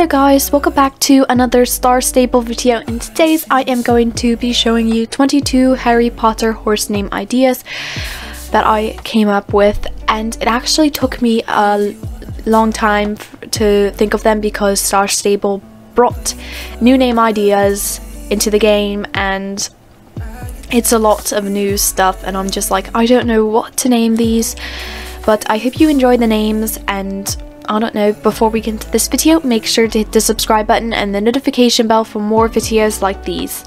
Hello guys, welcome back to another Star Stable video. In today's I am going to be showing you 22 Harry Potter horse name ideas that I came up with, and it actually took me a long time to think of them because Star Stable brought new name ideas into the game and it's a lot of new stuff and I'm just like, I don't know what to name these, but I hope you enjoy the names. And I don't know, before we get into this video, make sure to hit the subscribe button and the notification bell for more videos like these.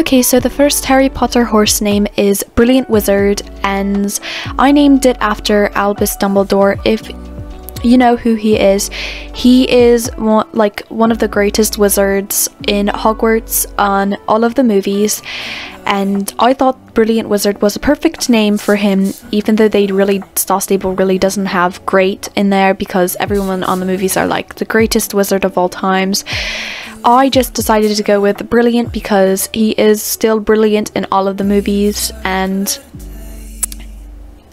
Okay, so the first Harry Potter horse name is Brilliant Wizard, and I named it after Albus Dumbledore. If you know who he is one of the greatest wizards in Hogwarts on all of the movies, and I thought Brilliant Wizard was a perfect name for him, even though Star Stable really doesn't have great in there because everyone on the movies are like the greatest wizard of all times. I just decided to go with Brilliant because he is still brilliant in all of the movies, and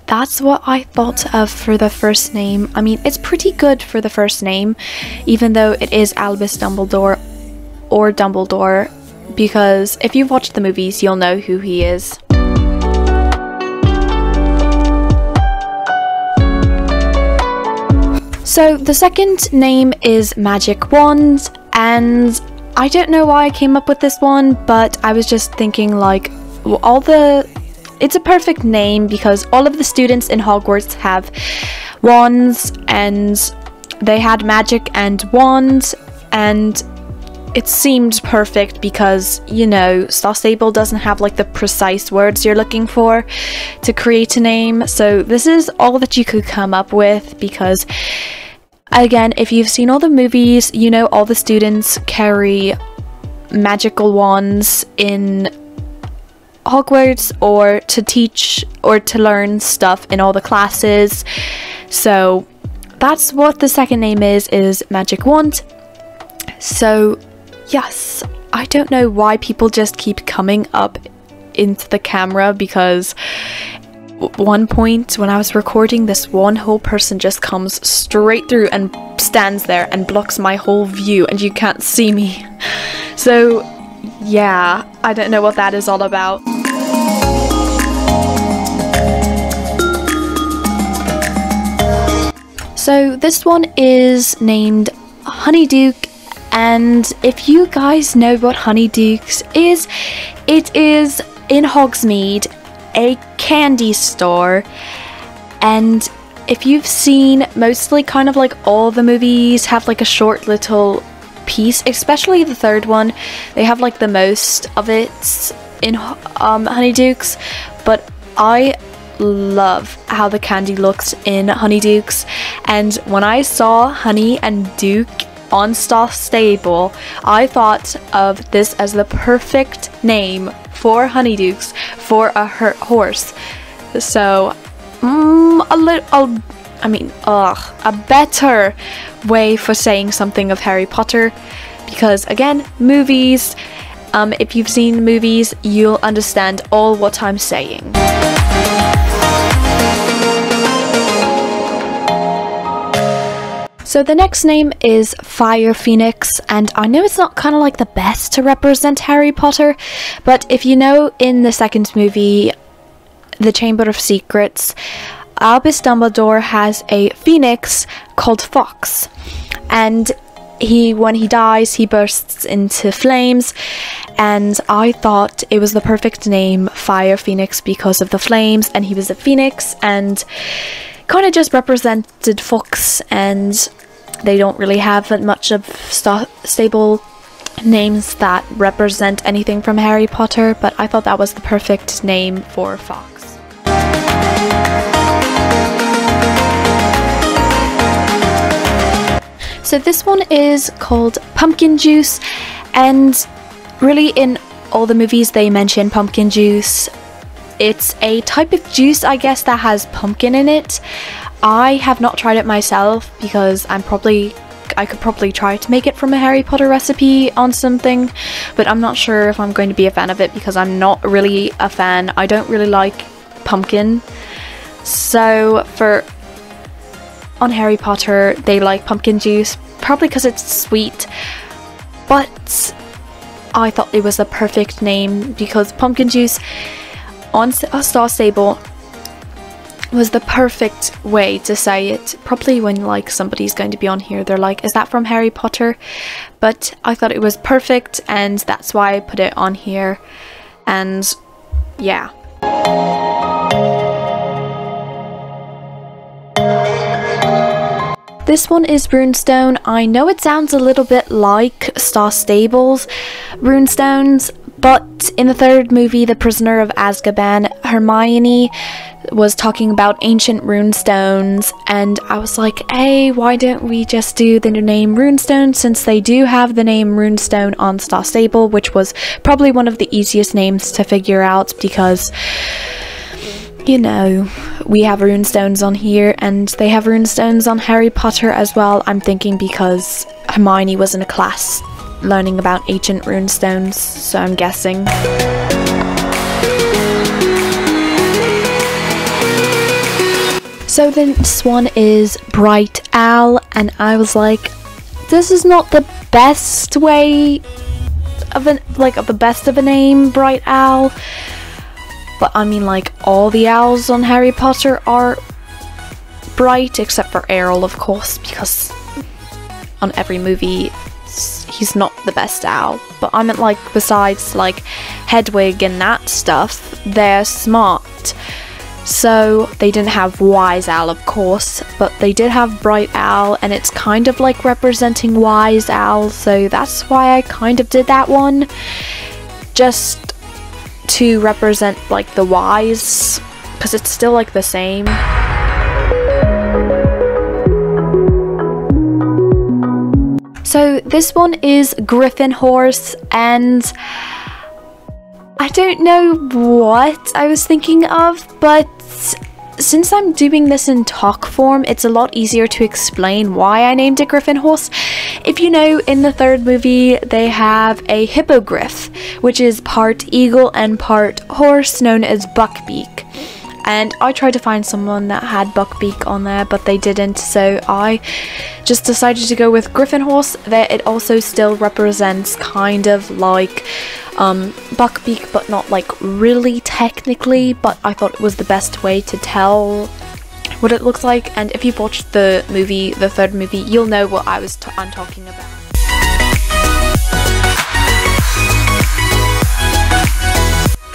that's what I thought of for the first name. I mean, it's pretty good for the first name, even though it is Albus Dumbledore or Dumbledore, because if you've watched the movies, you'll know who he is. So the second name is Magic Wand, and I don't know why I came up with this one, but I was just thinking like, it's a perfect name because all of the students in Hogwarts have wands and they had magic and wands, and it seemed perfect because, you know, Star Stable doesn't have like the precise words you're looking for to create a name. So this is all that you could come up with because, again, if you've seen all the movies, you know all the students carry magical wands in Hogwarts or to teach or to learn stuff in all the classes. So that's what the second name is Magic Wand. So yes, I don't know why people just keep coming up into the camera, because one point when I was recording, this one whole person just comes straight through and stands there and blocks my whole view and you can't see me. So yeah, I don't know what that is all about. So this one is named Honeyduke, and if you guys know what Honeydukes is, it is in Hogsmeade, a candy store, and if you've seen mostly kind of like all the movies have like a short little piece, especially the third one, they have like the most of it in Honeydukes, but I love how the candy looks in Honeydukes, and when I saw Honey and Duke on Star Stable, I thought of this as the perfect name for Honeydukes for a horse. So a better way for saying something of Harry Potter, because again, movies, if you've seen movies, you'll understand all what I'm saying. So the next name is Fire Phoenix, and I know it's not kind of like the best to represent Harry Potter, but if you know in the second movie, The Chamber of Secrets, Albus Dumbledore has a phoenix called Fox, and when he dies, he bursts into flames, and I thought it was the perfect name, Fire Phoenix, because of the flames, and he was a phoenix and kind of just represented Fox, and they don't really have that much of Stable names that represent anything from Harry Potter, but I thought that was the perfect name for Fox. So this one is called Pumpkin Juice, and really in all the movies they mention pumpkin juice. It's a type of juice, I guess, that has pumpkin in it. I have not tried it myself because I'm probably like I could probably try to make it from a Harry Potter recipe on something, but I'm not sure if I'm going to be a fan of it because I'm not really a fan. I don't really like pumpkin. So on Harry Potter, they like pumpkin juice, probably because it's sweet, but I thought it was a perfect name because pumpkin juice on a Star Stable was the perfect way to say it. Probably when like somebody's going to be on here, they're like, is that from Harry Potter? But I thought it was perfect, and that's why I put it on here. And yeah. This one is Runestone. I know it sounds a little bit like Star Stable's Runestones, but in the third movie, The Prisoner of Azkaban, Hermione was talking about ancient runestones, and I was like, hey, why don't we just do the name Runestone, since they do have the name Runestone on Star Stable, which was probably one of the easiest names to figure out because, you know, we have runestones on here and they have runestones on Harry Potter as well. I'm thinking because Hermione was in a class learning about ancient runestones, so I'm guessing. So this one is Bright Owl, and I was like, this is not the best way of the best of a name, Bright Owl. But I mean, like, all the owls on Harry Potter are bright, except for Errol, of course, because on every movie he's not the best owl. But I meant, like, besides like Hedwig and that stuff, they're smart. So they didn't have Wise Owl, of course, but they did have Bright Owl, and it's kind of like representing Wise Owl, so that's why I kind of did that one, just to represent like the wise, because it's still like the same. So this one is Griffin Horse, and I don't know what I was thinking of, but since I'm doing this in talk form, it's a lot easier to explain why I named it Griffin Horse. If you know, in the third movie, they have a hippogriff, which is part eagle and part horse, known as Buckbeak. And I tried to find someone that had Buckbeak on there, but they didn't, so I just decided to go with Griffin Horse. There, it also still represents kind of like Buckbeak, but not like really technically, but I thought it was the best way to tell what it looks like. And if you've watched the movie, the third movie, you'll know what I'm talking about.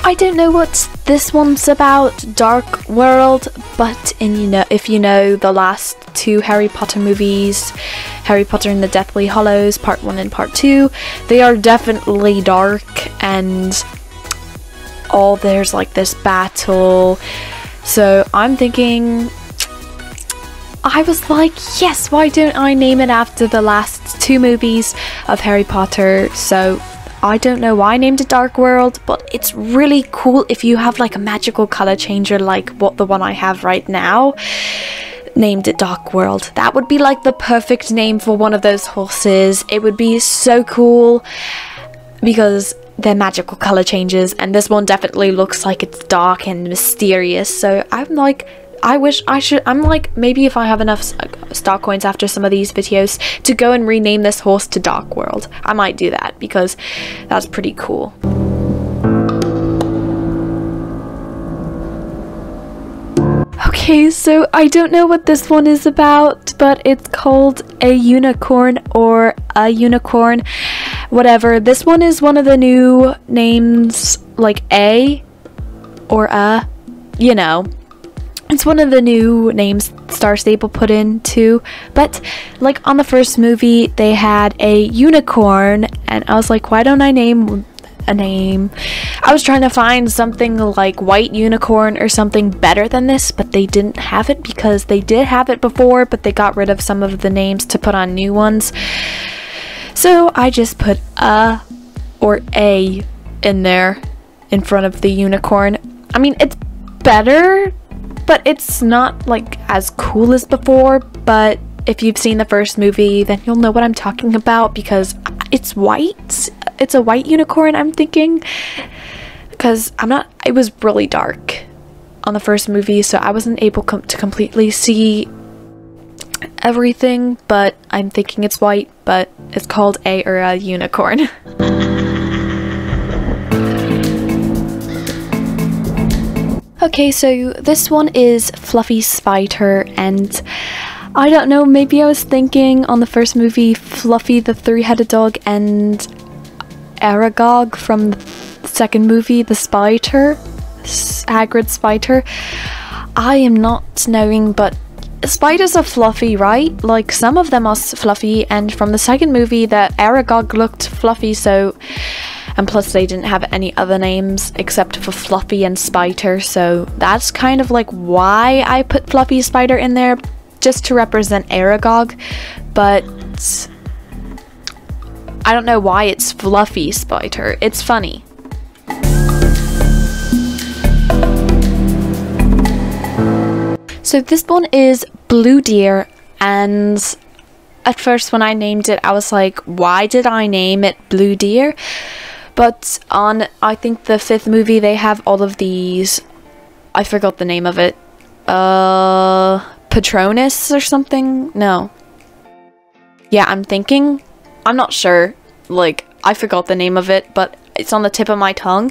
I don't know what this one's about, Dark World, but if you know the last two Harry Potter movies, Harry Potter and the Deathly Hallows, Part 1 and Part 2, they are definitely dark, and there's like this battle. So I'm thinking, I was like, yes, why don't I name it after the last two movies of Harry Potter? So I don't know why I named it Dark World, but it's really cool if you have like a magical color changer like the one I have right now, named it Dark World. That would be like the perfect name for one of those horses. It would be so cool because they're magical color changes, and this one definitely looks like it's dark and mysterious. So I'm like, I'm like, maybe if I have enough star coins after some of these videos to go and rename this horse to Dark World, I might do that because that's pretty cool. Okay, so I don't know what this one is about, but it's called a unicorn or a unicorn, whatever. This one is one of the new names, like A or a, you know. It's one of the new names Star Stable put in too, but like on the first movie they had a unicorn, and I was like, why don't I name a name? I was trying to find something like White Unicorn or something better than this, but they didn't have it because they did have it before, but they got rid of some of the names to put on new ones. So I just put a or a in there in front of the unicorn. I mean, it's better, but it's not like as cool as before, but if you've seen the first movie, then you'll know what I'm talking about because it's white. It's a white unicorn, I'm thinking. Because it was really dark on the first movie, so I wasn't able to completely see everything, but I'm thinking it's white, but it's called a unicorn. Okay, so this one is Fluffy Spider, and I don't know, maybe I was thinking on the first movie Fluffy the three-headed dog and Aragog from the second movie, the Spider, Hagrid Spider. I am not knowing, but spiders are fluffy, right? Like, some of them are fluffy, and from the second movie, the Aragog looked fluffy, so... And plus they didn't have any other names except for Fluffy and Spider, so that's kind of like why I put Fluffy Spider in there, just to represent Aragog, but I don't know why it's Fluffy Spider. It's funny. So this one is Blue Deer, and at first when I named it I was like, why did I name it Blue Deer? But on, I think, the fifth movie, they have all of these, I forgot the name of it, Patronus or something? No. Yeah, I'm not sure, like, I forgot the name of it, but it's on the tip of my tongue.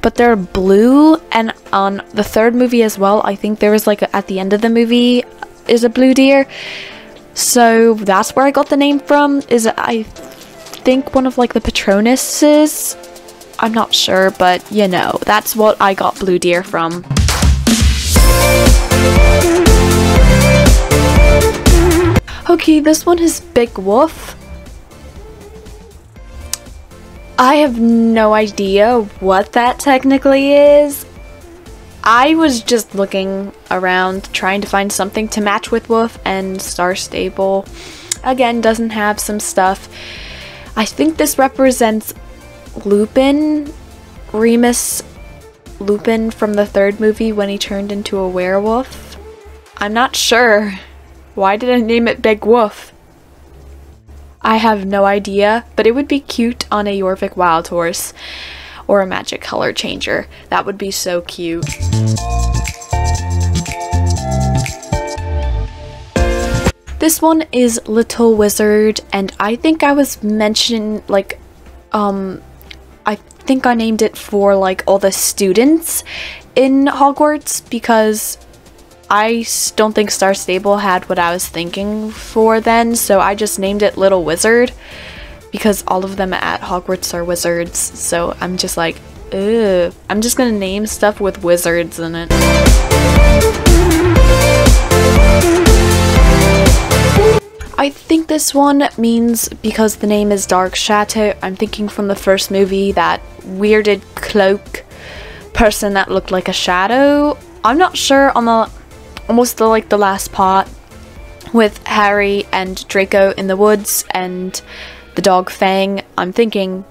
But they're blue, and on the third movie as well, I think there was, like, at the end of the movie, is a blue deer. So that's where I got the name from, I think one of like the Patronuses. I'm not sure, but you know, that's what I got Blue Deer from. Okay, this one is Big Wolf. I have no idea what that technically is. I was just looking around trying to find something to match with Wolf, and Star Stable again doesn't have some stuff. I think this represents Lupin, Remus Lupin from the third movie when he turned into a werewolf. I'm not sure. Why did I name it Big Wolf? I have no idea, but it would be cute on a Yorvik Wild Horse or a Magic Color Changer. That would be so cute. This one is Little Wizard, and I think I was mentioned, like, I think I named it for, like, all the students in Hogwarts, because I don't think Star Stable had what I was thinking for then, so I just named it Little Wizard, because all of them at Hogwarts are wizards, so I'm just like, ugh, I'm just gonna name stuff with wizards in it. I think this one means, because the name is Dark Shadow, I'm thinking from the first movie, that weirded cloak person that looked like a shadow. I'm not sure on the almost like the last part with Harry and Draco in the woods and the dog Fang. I'm thinking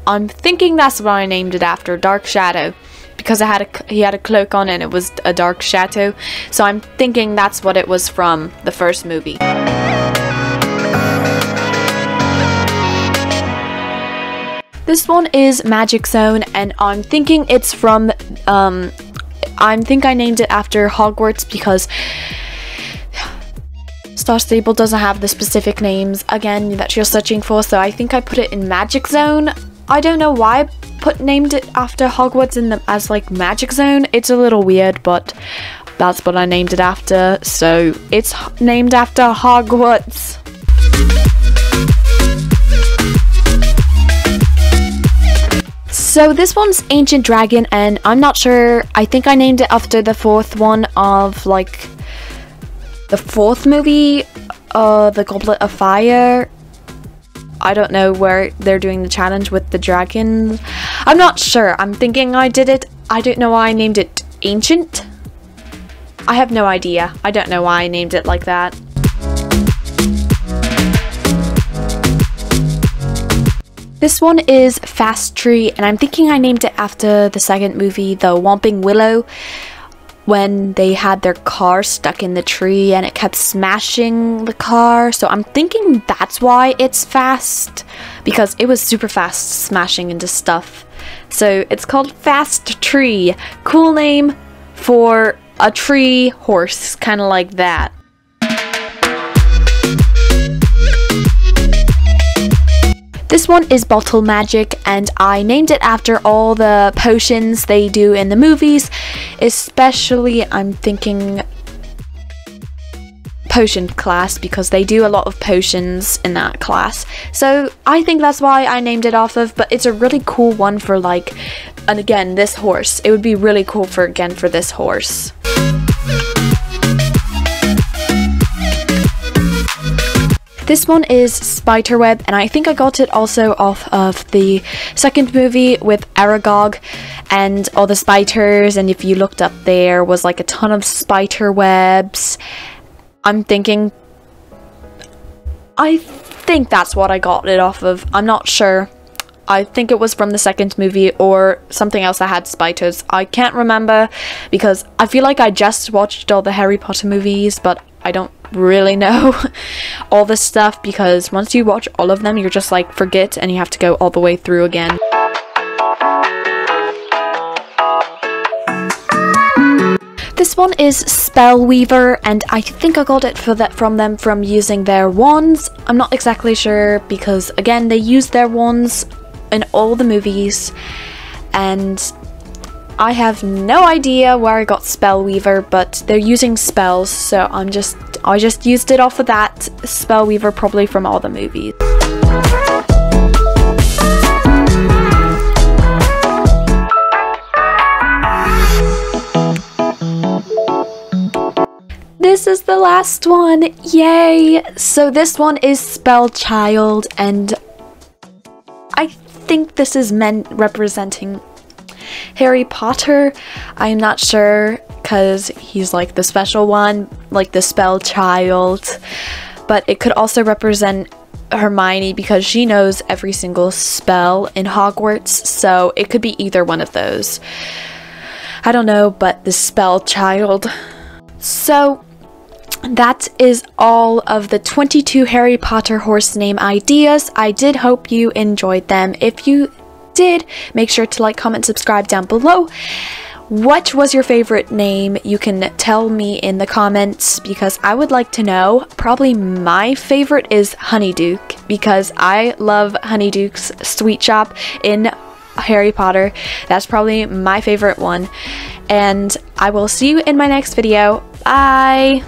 that's what I named it after, Dark Shadow, because he had a cloak on and it was a dark shadow, so I'm thinking that's what it was from the first movie. This one is Magic Zone, and I'm thinking it's from, I think I named it after Hogwarts because Star Stable doesn't have the specific names, again, that you're searching for, so I think I put it in Magic Zone. I don't know why I named it after Hogwarts as like Magic Zone. It's a little weird, but that's what I named it after, so it's named after Hogwarts. So this one's Ancient Dragon, and I'm not sure, I think I named it after the fourth one of like the fourth movie, the Goblet of Fire. I don't know where they're doing the challenge with the dragon. I'm not sure. I'm thinking I did it. I don't know why I named it Ancient. I have no idea. I don't know why I named it like that. This one is Fast Tree, and I'm thinking I named it after the second movie, the Whomping Willow. when they had their car stuck in the tree and it kept smashing the car. So I'm thinking that's why it's fast, because it was super fast smashing into stuff. So it's called Fast Tree. Cool name for a tree horse, kind of like that. This one is Bottle Magic, and I named it after all the potions they do in the movies, especially I'm thinking potion class, because they do a lot of potions in that class. So I think that's why I named it off of, but it's a really cool one for like, and again, this horse. It would be really cool for this horse. This one is Spiderweb, and I think I got it also off of the second movie with Aragog and all the spiders, and if you looked up there was like a ton of spider webs. I think that's what I got it off of. I'm not sure. I think it was from the second movie or something else that had spiders. I can't remember because I feel like I just watched all the Harry Potter movies, but I don't really know all this stuff, because once you watch all of them you're just like forget and you have to go all the way through again. This one is Spellweaver, and I think I got it from them from using their wands. I'm not exactly sure because again they use their wands in all the movies, and I have no idea where I got Spellweaver, but they're using spells, so I just used it off of that. Spellweaver probably from all the movies. This is the last one, yay! So this one is Spellchild, and I think this is meant representing Harry Potter. I'm not sure because he's like the special one, like the Spellchild, but it could also represent Hermione because she knows every single spell in Hogwarts, so it could be either one of those. I don't know, but the Spellchild. So that is all of the 22 Harry Potter horse name ideas. I did hope you enjoyed them. If you did, make sure to like, comment, subscribe down below. What was your favorite name? You can tell me in the comments because I would like to know. Probably my favorite is Honeyduke because I love Honeydukes sweet shop in Harry Potter. That's probably my favorite one. And I will see you in my next video. Bye!